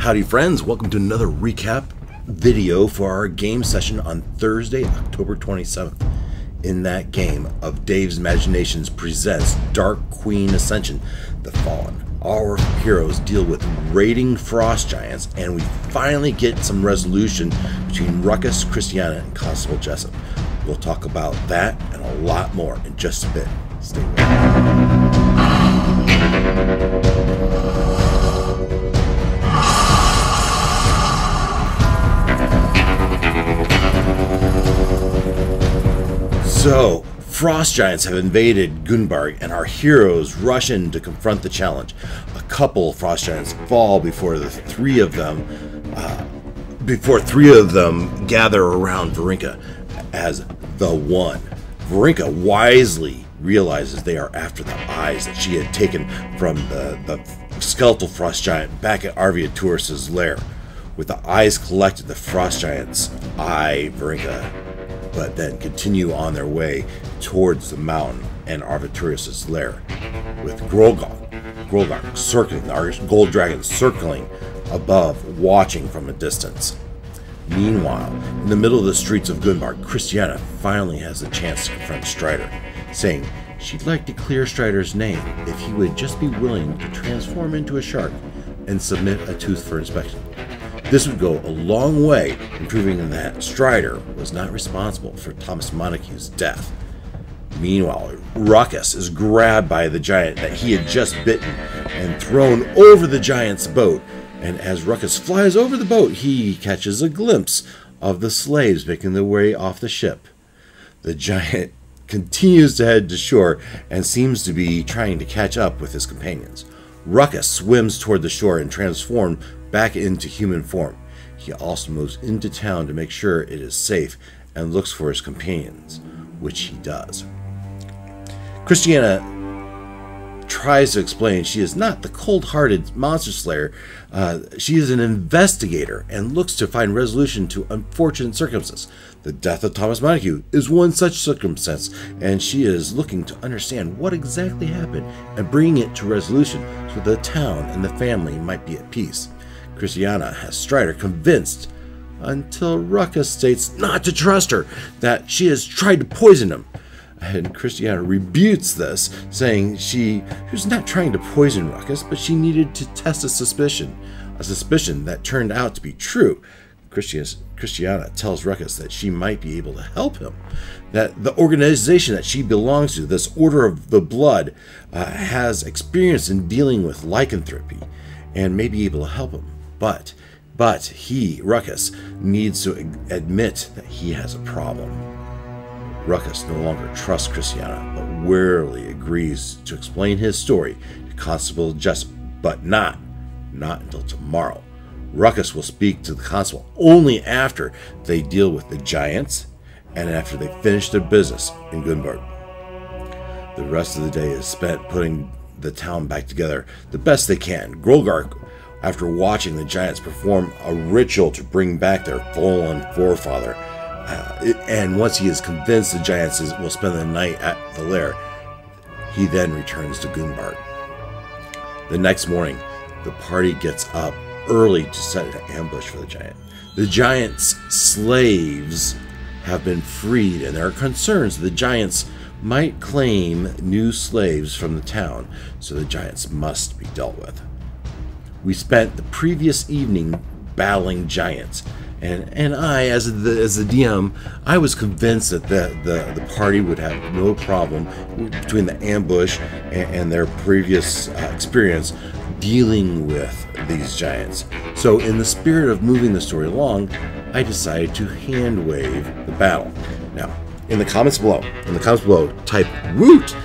Howdy friends, welcome to another recap video for our game session on Thursday, October 27th. In that game of Dave's Imaginations presents Dark Queen Ascension, The Fallen. Our heroes deal with raiding frost giants, and we finally get some resolution between Ruckus, Christiana, and Constable Jessup. We'll talk about that and a lot more in just a bit. Stay with me. So, frost giants have invaded Gundbarg, and our heroes rush in to confront the challenge. A couple of frost giants fall before three of them gather around Varinka as the One. Varinka wisely realizes they are after the eyes that she had taken from the skeletal frost giant back at Arviaturus's lair. With the eyes collected, the frost giants eye Varinka, but then continue on their way towards the mountain and Arviaturus's lair, with Grolgark circling, our gold dragon circling above, watching from a distance. Meanwhile, in the middle of the streets of Gundbarg, Christiana finally has a chance to confront Strider, saying she'd like to clear Strider's name if he would just be willing to transform into a shark and submit a tooth for inspection. This would go a long way in proving that Strider was not responsible for Thomas Montague's death. Meanwhile, Ruckus is grabbed by the giant that he had just bitten and thrown over the giant's boat, and as Ruckus flies over the boat, he catches a glimpse of the slaves making their way off the ship. The giant continues to head to shore and seems to be trying to catch up with his companions. Ruckus swims toward the shore and transforms back into human form. He also moves into town to make sure it is safe and looks for his companions, which he does. Christiana tries to explain she is not the cold-hearted monster slayer. She is an investigator and looks to find resolution to unfortunate circumstances. The death of Thomas Montague is one such circumstance, and she is looking to understand what exactly happened and bring it to resolution so the town and the family might be at peace. Christiana has Strider convinced until Ruckus states not to trust her, that she has tried to poison him. And Christiana rebukes this, saying she was not trying to poison Ruckus, but she needed to test a suspicion that turned out to be true. Christiana tells Ruckus that she might be able to help him, that the organization that she belongs to, this Order of the Blood, has experience in dealing with lycanthropy and may be able to help him. But Ruckus, needs to admit that he has a problem. Ruckus no longer trusts Christiana, but warily agrees to explain his story to Constable Jessup, but not until tomorrow. Ruckus will speak to the constable only after they deal with the giants and after they finish their business in Gundbarg. The rest of the day is spent putting the town back together the best they can. Grolgark, after watching the giants perform a ritual to bring back their fallen forefather, and once he is convinced the giants will spend the night at the lair, he then returns to Gundbarg. The next morning, the party gets up early to set an ambush for the giant. The giant's slaves have been freed, and there are concerns the giants might claim new slaves from the town, so the giants must be dealt with. We spent the previous evening battling giants, and I, as the DM, I was convinced that the party would have no problem between the ambush and their previous experience dealing with these giants. So in the spirit of moving the story along, I decided to hand wave the battle. Now, in the comments below, type woot,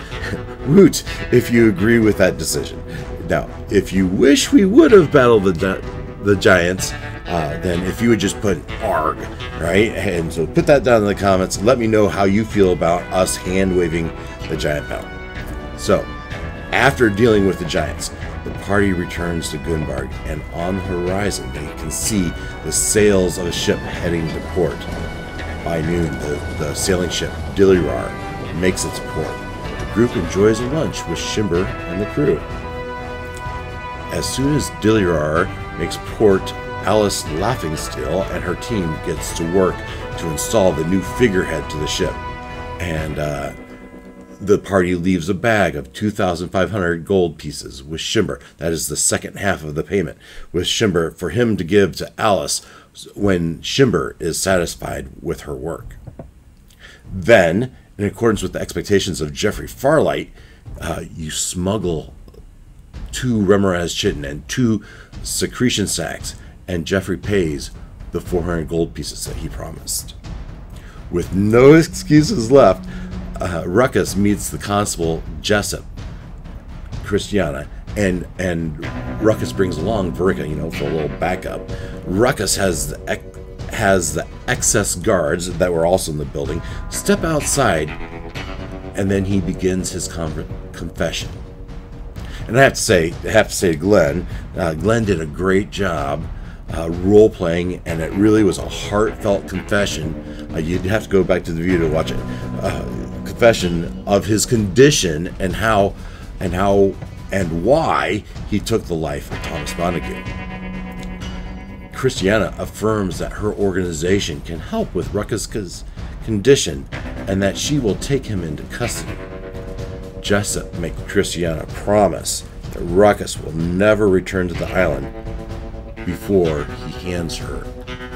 woot if you agree with that decision. Now, if you wish we would have battled the giants, then if you would just put ARG, right? And so put that down in the comments. Let me know how you feel about us hand waving the giant battle. So, after dealing with the giants, the party returns to Gundbarg, and on the horizon they can see the sails of a ship heading to port. By noon, the sailing ship Dilirar makes its port. The group enjoys a lunch with Shimber and the crew. As soon as Dilirar makes Port Alice Laughingstill and her team gets to work to install the new figurehead to the ship. And the party leaves a bag of 2,500 gold pieces with Shimber. That is the second half of the payment, with Shimber for him to give to Alice when Shimber is satisfied with her work. Then, in accordance with the expectations of Jeffrey Farlight, you smuggle 2 Remoraz chitin and 2 secretion sacks, and Jeffrey pays the 400 gold pieces that he promised. With no excuses left, Ruckus meets the constable Jessup, Christiana, and Ruckus brings along Veruca, you know, for a little backup. Ruckus has the excess guards that were also in the building step outside, and then he begins his confession. And I have to say to Glenn, Glenn did a great job role playing, and it really was a heartfelt confession. You'd have to go back to the video to watch it. Confession of his condition and how and why he took the life of Thomas Montague. Christiana affirms that her organization can help with Ruckus's condition and that she will take him into custody. Jessup makes Christiana promise that Ruckus will never return to the island before he hands her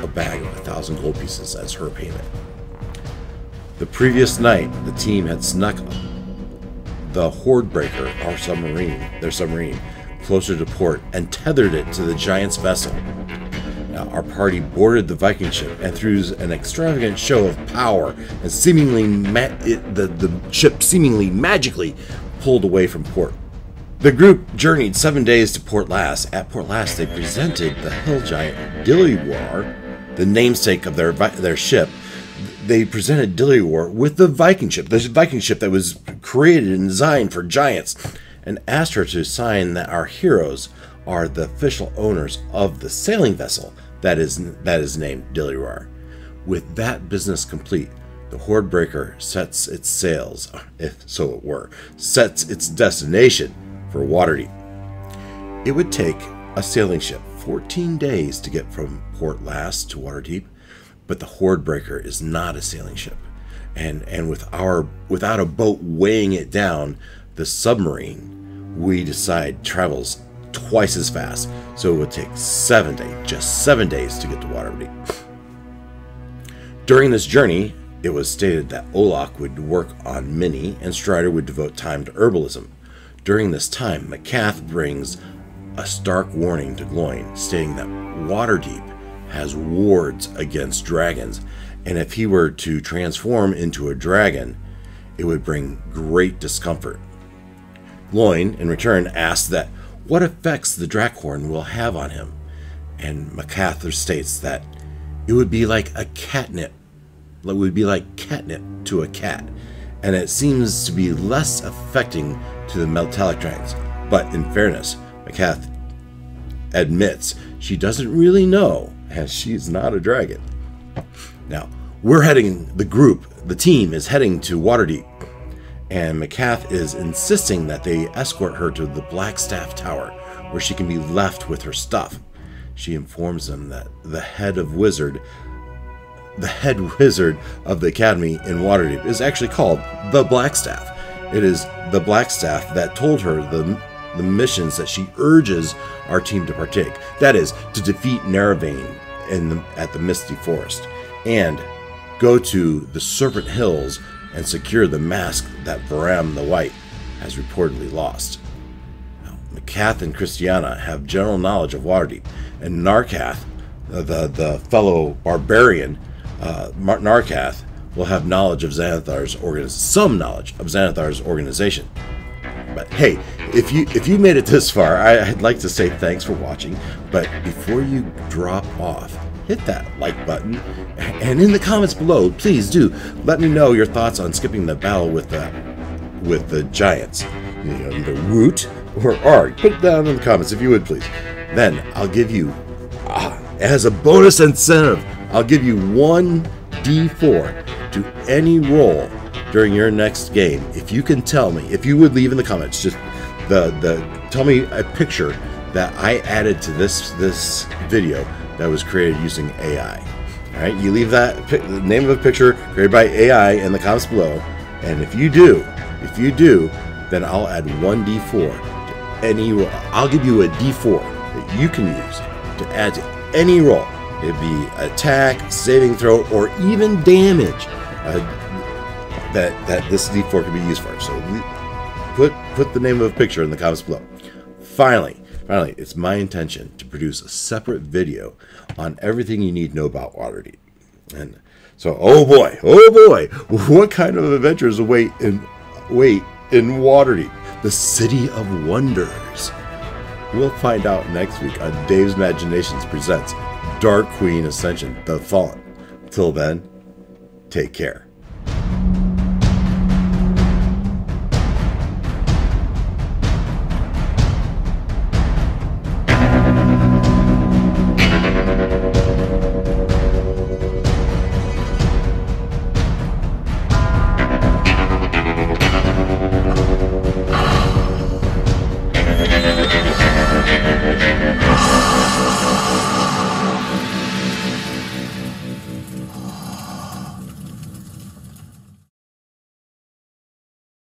a bag of 1,000 gold pieces as her payment. The previous night, the team had snuck the Hordebreaker, their submarine, closer to port and tethered it to the Giant's vessel. Now, our party boarded the Viking ship, and through an extravagant show of power, and the ship seemingly magically pulled away from port. The group journeyed 7 days to Port Lass. At Port Lass, they presented the hill giant Dilliwar, the namesake of their ship. They presented Dilliwar with the Viking ship that was created and designed for giants, and asked her to sign that our heroes are the official owners of the sailing vessel that is named Dilliwar. With that business complete, the Hordebreaker sets its sails, if so it were, sets its destination for Waterdeep. It would take a sailing ship 14 days to get from Port Lass to Waterdeep, but the Hordebreaker is not a sailing ship, and without a boat weighing it down, the submarine, we decide, travels twice as fast, so it would take just 7 days to get to Waterdeep. During this journey, it was stated that Olak would work on Minnie and Strider would devote time to herbalism. During this time, Macath brings a stark warning to Gloin, stating that Waterdeep has wards against dragons, and if he were to transform into a dragon, it would bring great discomfort. Gloin, in return, asks that what effects the Drakhorn will have on him, and Macath states that it would be like catnip to a cat, and it seems to be less affecting to the metallic dragons. But in fairness, Macath admits she doesn't really know, as she's not a dragon. Now, the team is heading to Waterdeep, and Macath is insisting that they escort her to the Blackstaff Tower, where she can be left with her stuff. She informs them that the head wizard of the academy in Waterdeep is actually called the Blackstaff. It is the Blackstaff that told her the missions that she urges our team to partake. That is, to defeat Narrabane at the Misty Forest, and go to the Serpent Hills and secure the mask that Varam the White has reportedly lost. Now, Macath and Christiana have general knowledge of Waterdeep, and Narcath, the fellow barbarian, Narcath, will have knowledge of some knowledge of Xanathar's organization. But hey, if you made it this far, I'd like to say thanks for watching. But before you drop off, hit that like button, and in the comments below, please do let me know your thoughts on skipping the battle with the giants, either Woot or Arg. Put it down in the comments if you would, please. Then I'll give you, as a bonus incentive, I'll give you 1d4 to any roll during your next game if you can tell me, if you would leave in the comments, just tell me a picture that I added to this video that was created using AI. All right, you leave that the name of a picture created by AI in the comments below, and if you do, then I'll add 1d4 to any roll. I'll give you a d4 that you can use to add to any roll. It'd be attack, saving throw, or even damage that this d4 can be used for. So put the name of a picture in the comments below. Finally, it's my intention to produce a separate video on everything you need to know about Waterdeep. And so, oh boy, what kind of adventures await in Waterdeep, the City of Wonders? We'll find out next week on Dave's Imaginations presents Dark Queen Ascension: The Fallen. Till then, take care.